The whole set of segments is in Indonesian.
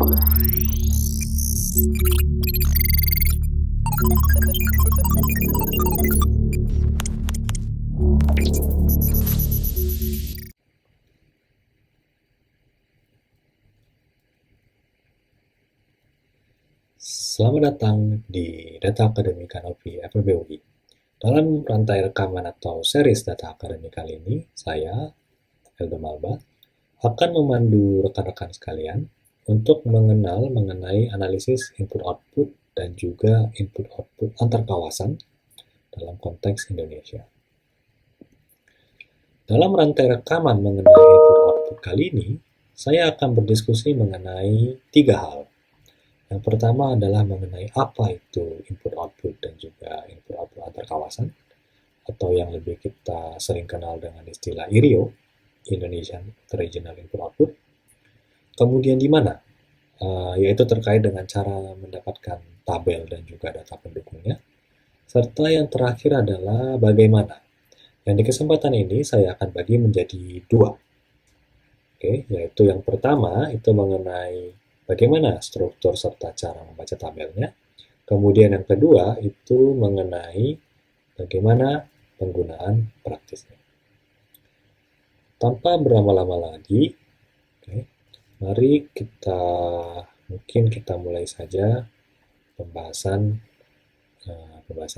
Selamat datang di Data Akademik Kanopi FEB UI. Dalam rantai rekaman atau series Data Akademik kali ini, saya, Eldo Malba, akan memandu rekan-rekan sekalian untuk mengenal mengenai analisis input-output dan juga input-output antar kawasan dalam konteks Indonesia. Dalam rantai rekaman mengenai input-output kali ini, saya akan berdiskusi mengenai 3 hal. Yang pertama adalah mengenai apa itu input-output dan juga input-output antar kawasan, atau yang lebih kita sering kenal dengan istilah IRIO, Indonesian Regional Input-Output. Kemudian di mana? Yaitu terkait dengan cara mendapatkan tabel dan juga data pendukungnya. Serta yang terakhir adalah bagaimana. Dan di kesempatan ini saya akan bagi menjadi 2. Yaitu yang pertama itu mengenai bagaimana struktur serta cara membaca tabelnya. Kemudian yang kedua itu mengenai bagaimana penggunaan praktisnya. Tanpa berlama-lama lagi, mari kita mulai saja pembahasan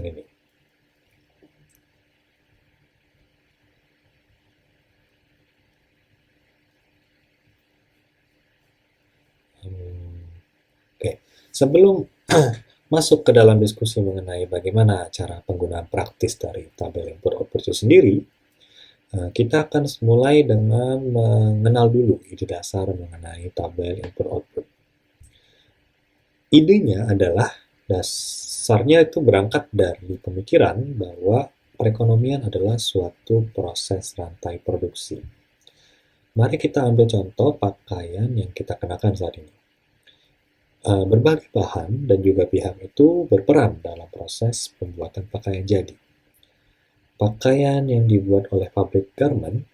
ini. Sebelum masuk ke dalam diskusi mengenai bagaimana cara penggunaan praktis dari tabel input-output itu sendiri, kita akan mulai dengan mengenal dulu ide dasar mengenai tabel input-output. Idenya adalah dasarnya itu berangkat dari pemikiran bahwa perekonomian adalah suatu proses rantai produksi. Mari kita ambil contoh pakaian yang kita kenakan saat ini. Berbagai bahan dan juga pihak itu berperan dalam proses pembuatan pakaian jadi. Pakaian yang dibuat oleh pabrik garment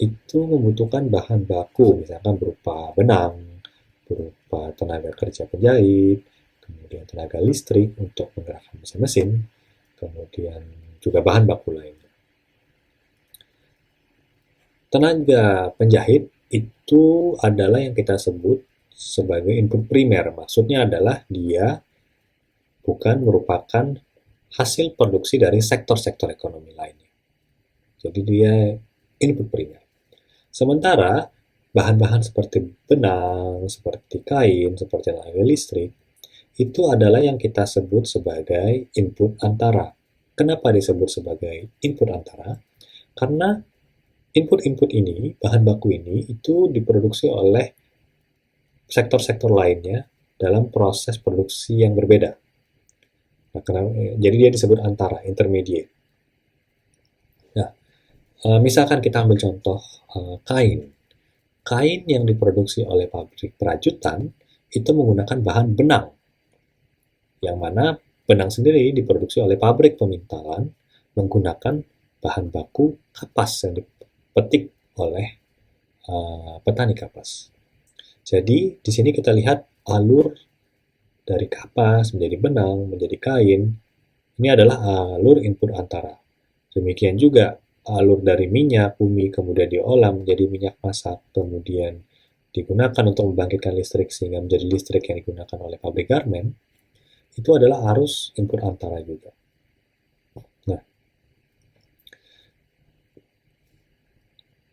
itu membutuhkan bahan baku, misalkan berupa benang, berupa tenaga kerja penjahit, kemudian tenaga listrik untuk menggerakkan mesin-mesin, kemudian juga bahan baku lainnya. Tenaga penjahit itu adalah yang kita sebut sebagai input primer. Maksudnya adalah dia bukan merupakan hasil produksi dari sektor-sektor ekonomi lainnya. Jadi dia input primer. Sementara bahan-bahan seperti benang, seperti kain, seperti tenaga listrik, itu adalah yang kita sebut sebagai input antara. Kenapa disebut sebagai input antara? Karena input-input ini, bahan baku ini, itu diproduksi oleh sektor-sektor lainnya dalam proses produksi yang berbeda. Nah, jadi dia disebut antara, intermediate. Nah, misalkan kita ambil contoh kain. Kain yang diproduksi oleh pabrik perajutan itu menggunakan bahan benang, yang mana benang sendiri diproduksi oleh pabrik pemintalan menggunakan bahan baku kapas yang dipetik oleh petani kapas. Jadi di sini kita lihat alur dari kapas menjadi benang, menjadi kain. Ini adalah alur input antara. Demikian juga alur dari minyak bumi kemudian diolah menjadi minyak masak, kemudian digunakan untuk membangkitkan listrik sehingga menjadi listrik yang digunakan oleh pabrik garment. Itu adalah arus input antara juga. Nah,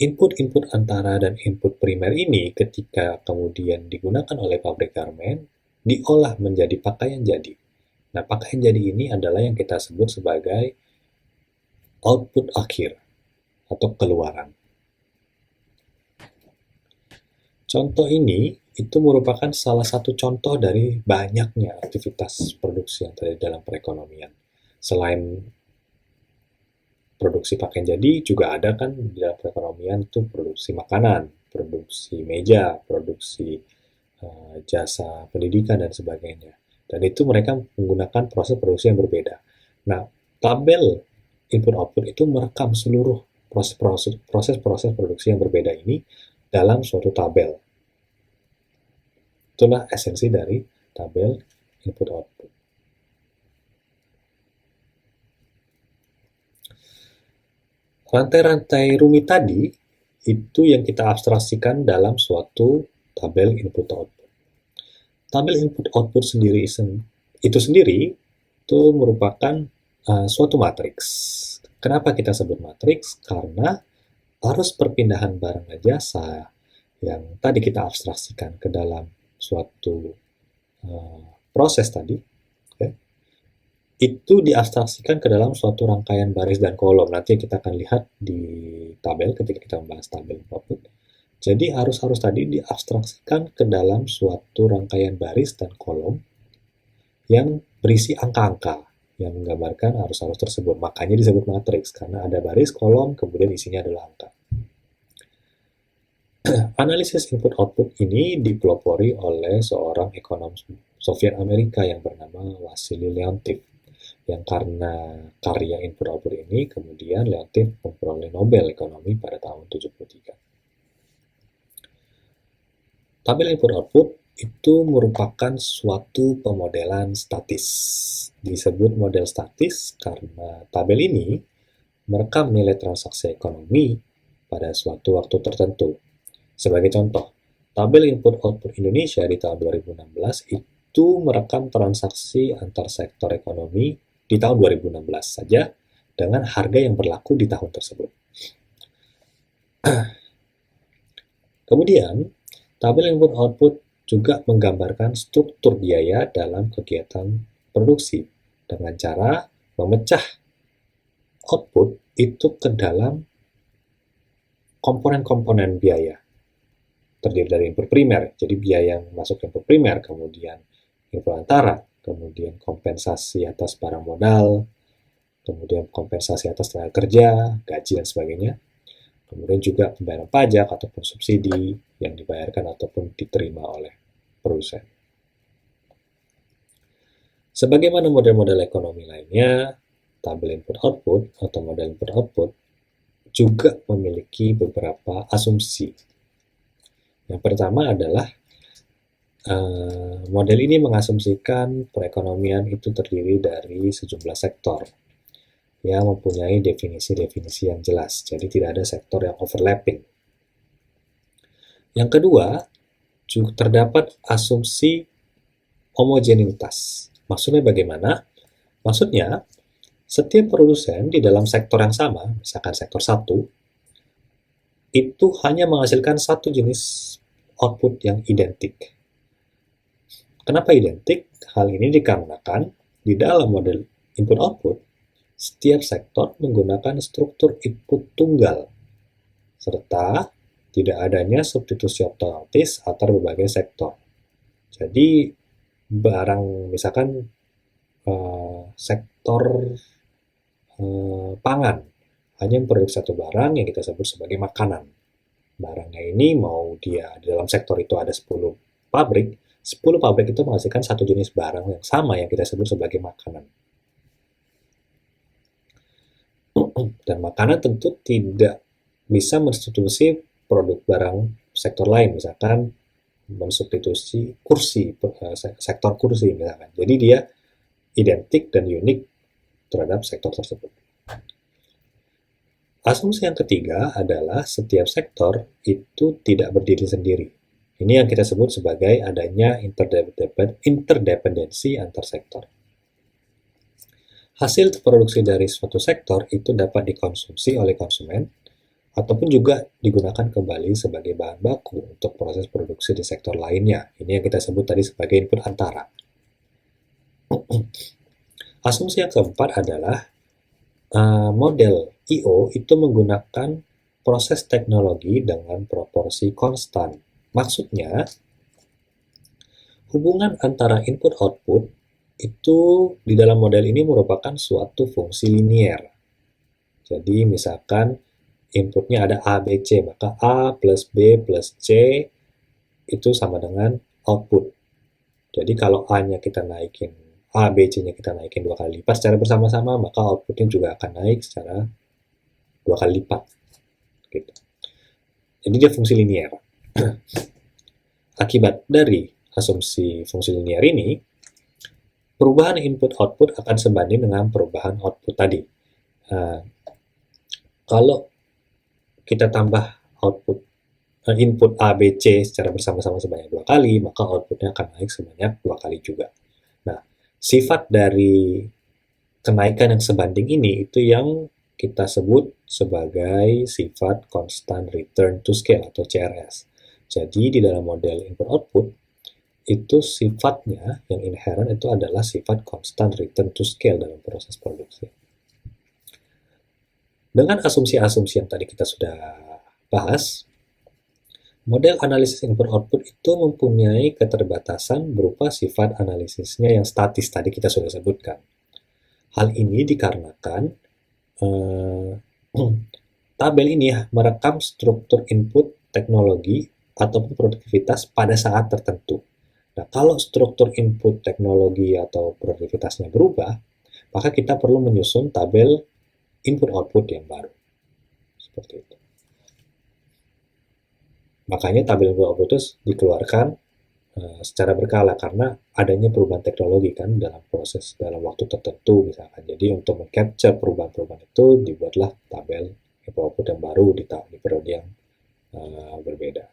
input-input antara dan input primer ini ketika kemudian digunakan oleh pabrik garment, diolah menjadi pakaian jadi. Nah, pakaian jadi ini adalah yang kita sebut sebagai output akhir atau keluaran. Contoh ini itu merupakan salah satu contoh dari banyaknya aktivitas produksi yang terjadi dalam perekonomian. Selain produksi pakaian jadi, juga ada kan di dalam perekonomian itu produksi makanan, produksi meja, produksi jasa pendidikan dan sebagainya. Dan itu mereka menggunakan proses produksi yang berbeda. Nah, tabel input-output itu merekam seluruh proses produksi yang berbeda ini dalam suatu tabel. Itulah esensi dari tabel input-output. Rantai-rantai rumit tadi itu yang kita abstraksikan dalam suatu tabel input-output. Tabel input-output sendiri itu sendiri itu merupakan suatu matriks. Kenapa kita sebut matriks? Karena arus perpindahan barang dan jasa yang tadi kita abstraksikan ke dalam suatu proses tadi, okay, itu diabstraksikan ke dalam suatu rangkaian baris dan kolom. Nanti kita akan lihat di tabel ketika kita membahas tabel output. Jadi arus-arus tadi diabstraksikan ke dalam suatu rangkaian baris dan kolom yang berisi angka-angka yang menggambarkan arus-arus tersebut. Makanya disebut matriks, karena ada baris, kolom, kemudian isinya adalah angka. Analisis input-output ini dipelopori oleh seorang ekonom Soviet Amerika yang bernama Wassily Leontief. Yang karena karya input-output ini, kemudian Leontief memperoleh Nobel Ekonomi pada tahun 1973. Tabel input-output itu merupakan suatu pemodelan statis. Disebut model statis karena tabel ini merekam nilai transaksi ekonomi pada suatu waktu tertentu. Sebagai contoh, tabel input-output Indonesia di tahun 2016 itu merekam transaksi antar sektor ekonomi di tahun 2016 saja dengan harga yang berlaku di tahun tersebut. Kemudian, tabel input-output juga menggambarkan struktur biaya dalam kegiatan produksi dengan cara memecah output itu ke dalam komponen-komponen biaya. Terdiri dari input primer, jadi biaya yang masuk input primer, kemudian input antara, kemudian kompensasi atas barang modal, kemudian kompensasi atas tenaga kerja, gaji, dan sebagainya. Kemudian juga pembayaran pajak ataupun subsidi yang dibayarkan ataupun diterima oleh produsen. Sebagaimana model-model ekonomi lainnya, tabel input-output atau model input-output juga memiliki beberapa asumsi. Yang pertama adalah model ini mengasumsikan perekonomian itu terdiri dari sejumlah sektor yang mempunyai definisi-definisi yang jelas. Jadi tidak ada sektor yang overlapping. Yang kedua, juga terdapat asumsi homogenitas. Maksudnya bagaimana? Maksudnya, setiap produsen di dalam sektor yang sama, misalkan sektor 1, itu hanya menghasilkan satu jenis output yang identik. Kenapa identik? Hal ini dikarenakan di dalam model input-output, setiap sektor menggunakan struktur input tunggal, serta tidak adanya substitusi otomatis antar berbagai sektor. Jadi, barang misalkan sektor pangan hanya memproduksi satu barang yang kita sebut sebagai makanan. Barangnya ini mau dia di dalam sektor itu ada 10 pabrik, 10 pabrik itu menghasilkan satu jenis barang yang sama yang kita sebut sebagai makanan. Dan makanan tentu tidak bisa mensubstitusi produk barang sektor lain, misalkan mensubstitusi kursi, sektor kursi misalkan. Jadi dia identik dan unik terhadap sektor tersebut. Asumsi yang ketiga adalah setiap sektor itu tidak berdiri sendiri. Ini yang kita sebut sebagai adanya interdependensi antar sektor. Hasil produksi dari suatu sektor itu dapat dikonsumsi oleh konsumen ataupun juga digunakan kembali sebagai bahan baku untuk proses produksi di sektor lainnya. Ini yang kita sebut tadi sebagai input antara. Asumsi yang keempat adalah model I/O itu menggunakan proses teknologi dengan proporsi konstan. Maksudnya, hubungan antara input-output itu di dalam model ini merupakan suatu fungsi linier. Jadi misalkan inputnya ada A, B, C, maka A plus B plus C itu sama dengan output. Jadi kalau A-nya kita naikin, A, B, C-nya kita naikin 2 kali lipat secara bersama-sama, maka outputnya juga akan naik secara 2 kali lipat. Gitu. Jadi dia fungsi linier. Akibat dari asumsi fungsi linear ini, perubahan input-output akan sebanding dengan perubahan output tadi. Kalau kita tambah input A, B, C secara bersama-sama sebanyak 2 kali, maka outputnya akan naik sebanyak 2 kali juga. Nah, sifat dari kenaikan yang sebanding ini itu yang kita sebut sebagai sifat constant return to scale atau CRS. Jadi di dalam model input-output, itu sifatnya yang inherent itu adalah sifat constant return to scale dalam proses produksi. Dengan asumsi-asumsi yang tadi kita sudah bahas, model analisis input-output itu mempunyai keterbatasan berupa sifat analisisnya yang statis, tadi kita sudah sebutkan. Hal ini dikarenakan tabel ini merekam struktur input teknologi ataupun produktivitas pada saat tertentu. Nah, kalau struktur input teknologi atau produktivitasnya berubah, maka kita perlu menyusun tabel input-output yang baru. Seperti itu. Makanya tabel input-output itu dikeluarkan secara berkala karena adanya perubahan teknologi kan dalam waktu tertentu misalkan. Jadi untuk meng-capture perubahan-perubahan itu dibuatlah tabel input-output yang baru di periode yang berbeda.